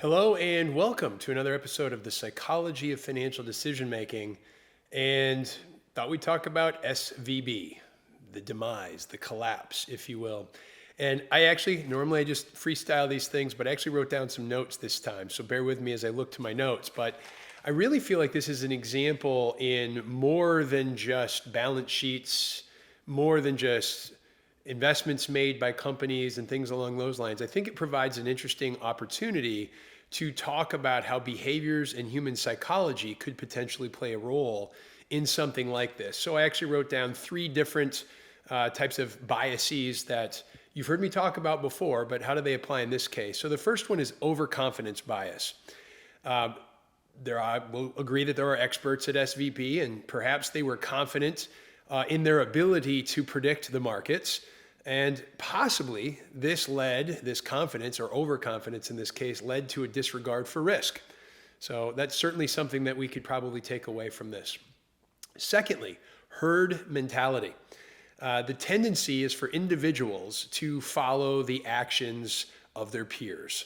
Hello and welcome to another episode of the Psychology of Financial Decision Making. And thought we'd talk about SVB, the demise, the collapse, if you will. And normally I just freestyle these things, but I actually wrote down some notes this time. So bear with me as I look to my notes. But I really feel like this is an example in more than just balance sheets, more than just investments made by companies and things along those lines. I think it provides an interesting opportunity to talk about how behaviors and human psychology could potentially play a role in something like this. So I actually wrote down three different types of biases that you've heard me talk about before, but how do they apply in this case? So the first one is overconfidence bias. I will agree that there are experts at SVB, and perhaps they were confident in their ability to predict the markets. And possibly this confidence or overconfidence in this case, led to a disregard for risk. So that's certainly something that we could probably take away from this. Secondly, herd mentality. The tendency is for individuals to follow the actions of their peers.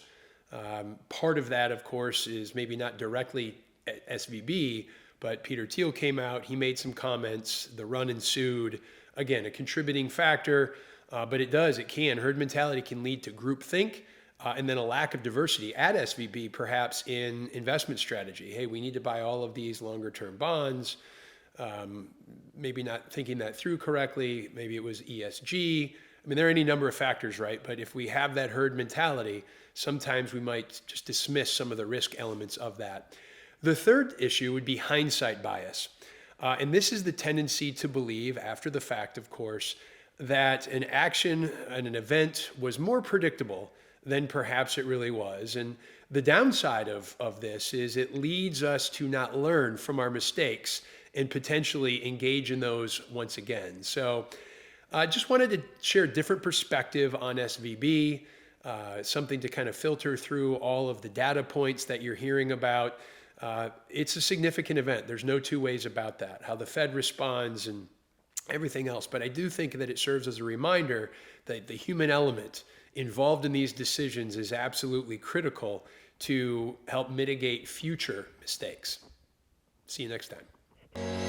Part of that, of course, is maybe not directly at SVB, but Peter Thiel came out, he made some comments, the run ensued. Again, a contributing factor. But herd mentality can lead to groupthink and then a lack of diversity at SVB, perhaps in investment strategy. Hey, we need to buy all of these longer term bonds. Maybe not thinking that through correctly. Maybe it was ESG. I mean, there are any number of factors, right? But if we have that herd mentality, sometimes we might just dismiss some of the risk elements of that. The third issue would be hindsight bias. And this is the tendency to believe, after the fact, of course, that an action and an event was more predictable than perhaps it really was. And the downside of this is it leads us to not learn from our mistakes and potentially engage in those once again. So I just wanted to share a different perspective on SVB, something to kind of filter through all of the data points that you're hearing about. It's a significant event. There's no two ways about that. How the Fed responds and everything else. But I do think that it serves as a reminder that the human element involved in these decisions is absolutely critical to help mitigate future mistakes. See you next time.